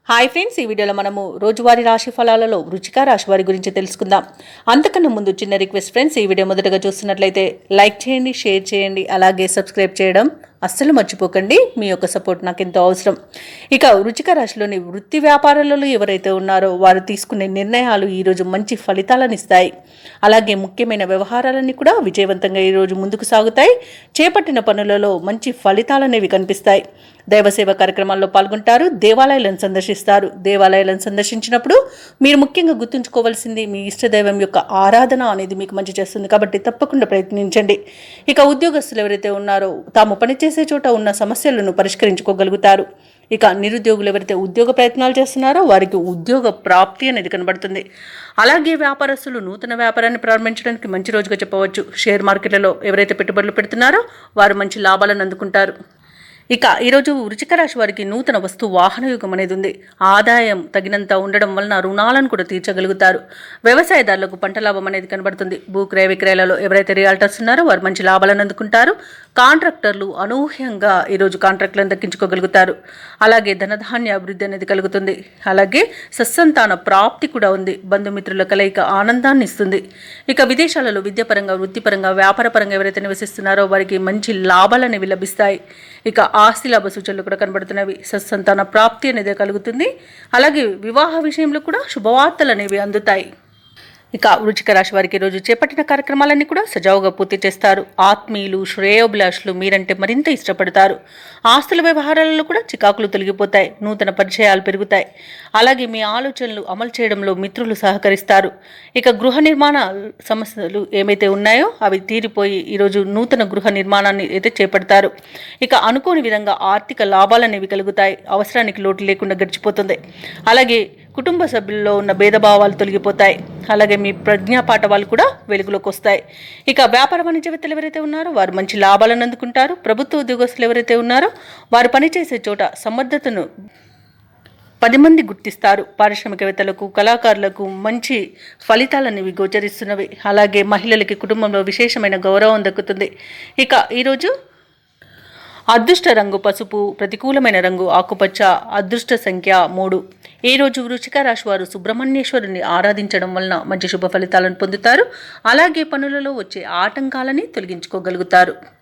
Hi friends, ఈ వీడియోలో మనము రోజువారీ రాశి ఫలాలలో వృచ్చిక రాశి వారి గురించి తెలుసుకుందాం. అంతకన్నా ముందు చిన్న రిక్వెస్ట్ ఫ్రెండ్స్, ఈ వీడియో మొదటగా చూస్తున్నట్లయితే లైక్ చేయండి, షేర్ చేయండి, అలాగే సబ్స్క్రైబ్ చేయడం అస్సలు మర్చిపోకండి. మీ యొక్క సపోర్ట్ నాకు ఎంతో అవసరం. ఇక వృచ్చిక రాశిలోని వృత్తి వ్యాపారాలలో ఎవరైతే ఉన్నారో వారు తీసుకునే నిర్ణయాలు ఈరోజు మంచి ఫలితాలను ఇస్తాయి. అలాగే ముఖ్యమైన వ్యవహారాలన్నీ కూడా విజయవంతంగా ఈరోజు ముందుకు సాగుతాయి. చేపట్టిన పనులలో మంచి ఫలితాలనేవి కనిపిస్తాయి. దైవసేవ కార్యక్రమాల్లో పాల్గొంటారు. దేవాలయాలను సందర్శిస్తారు. దేవాలయాలను సందర్శించినప్పుడు మీరు ముఖ్యంగా గుర్తుంచుకోవాల్సింది మీ ఇష్టదైవం యొక్క ఆరాధన అనేది మీకు మంచి చేస్తుంది. కాబట్టి తప్పకుండా ప్రయత్నించండి. ఇక ఉద్యోగస్తులు ఎవరైతే ఉన్నారో తాము పనిచేసే చోట ఉన్న సమస్యలను పరిష్కరించుకోగలుగుతారు. ఇక నిరుద్యోగులు ఎవరైతే ఉద్యోగ ప్రయత్నాలు చేస్తున్నారో వారికి ఉద్యోగ ప్రాప్తి అనేది కనబడుతుంది. అలాగే వ్యాపారస్తులు నూతన వ్యాపారాన్ని ప్రారంభించడానికి మంచి రోజుగా చెప్పవచ్చు. షేర్ మార్కెట్లలో ఎవరైతే పెట్టుబడులు పెడుతున్నారో వారు మంచి లాభాలను అందుకుంటారు. ఇక ఈరోజు వృచ్చిక రాశి వారికి నూతన వస్తు వాహన యుగం అనేది ఉంది. ఆదాయం తగినంత ఉండడం వలన రుణాలను కూడా తీర్చగలుగుతారు. వ్యవసాయదారులకు పంట లాభం అనేది కనబడుతుంది. భూక్రయ విక్రయాలలో ఎవరైతే రియాల్టర్స్ ఉన్నారో వారు మంచి లాభాలను అందుకుంటారు. కాంట్రాక్టర్లు అనూహ్యంగా ఈరోజు కాంట్రాక్టులను దక్కించుకోగలుగుతారు. అలాగే ధనధాన్య అభివృద్ధి అనేది కలుగుతుంది. అలాగే సత్సంతాన ప్రాప్తి కూడా ఉంది. బంధుమిత్రుల కలయిక ఆనందాన్ని ఇస్తుంది. ఇక విదేశాలలో విద్యాపరంగా, వృత్తిపరంగా, వ్యాపారపరంగా ఎవరైతే నివసిస్తున్నారో వారికి మంచి లాభాలు అనేవి లభిస్తాయి. ఇక ఆస్తి లాభ సూచనలు కూడా కనబడుతున్నవి. సత్సంతాన ప్రాప్తి అనేది కలుగుతుంది. అలాగే వివాహ విషయంలో కూడా శుభవార్తలు అనేవి అందుతాయి. ఇక వృచ్చిక రాశి వారికి రోజు చేపట్టిన కార్యక్రమాలన్నీ కూడా సజావుగా పూర్తి చేస్తారు. ఆత్మీయులు, శ్రేయోభిలాషులు మీరంటే మరింత ఇష్టపడతారు. ఆస్తుల వ్యవహారాలలో కూడా చికాకులు తొలగిపోతాయి. నూతన పరిచయాలు పెరుగుతాయి. అలాగే మీ ఆలోచనలు అమలు చేయడంలో మిత్రులు సహకరిస్తారు. ఇక గృహ నిర్మాణ సమస్యలు ఏమైతే ఉన్నాయో అవి తీరిపోయి ఈరోజు నూతన గృహ నిర్మాణాన్ని అయితే చేపడతారు. ఇక అనుకోని విధంగా ఆర్థిక లాభాలు అనేవి కలుగుతాయి. అవసరానికి లోటు లేకుండా గడిచిపోతుంది. అలాగే కుటుంబ సభ్యుల్లో ఉన్న భేదభావాలు తొలగిపోతాయి. అలాగే మీ ప్రజ్ఞాపాఠ వాళ్ళు కూడా వెలుగులోకి వస్తాయి. ఇక వ్యాపార వాణిజ్యవేత్తలు ఎవరైతే ఉన్నారో వారు మంచి లాభాలను అందుకుంటారు. ప్రభుత్వ ఉద్యోగస్తులు ఎవరైతే ఉన్నారో వారు పనిచేసే చోట సమర్థతను 10 మంది గుర్తిస్తారు. పారిశ్రామికవేత్తలకు, కళాకారులకు మంచి ఫలితాలనేవి గోచరిస్తున్నవి. అలాగే మహిళలకి కుటుంబంలో విశేషమైన గౌరవం దక్కుతుంది. ఇక ఈరోజు అదృష్ట రంగు పసుపు, ప్రతికూలమైన రంగు ఆకుపచ్చ, అదృష్ట సంఖ్య 3. ఈ రోజు వృచ్చిక రాశి వారు సుబ్రహ్మణ్యేశ్వరుని ఆరాధించడం వలన మంచి శుభ ఫలితాలను పొందుతారు. అలాగే పనులలో వచ్చే ఆటంకాలని తొలగించుకోగలుగుతారు.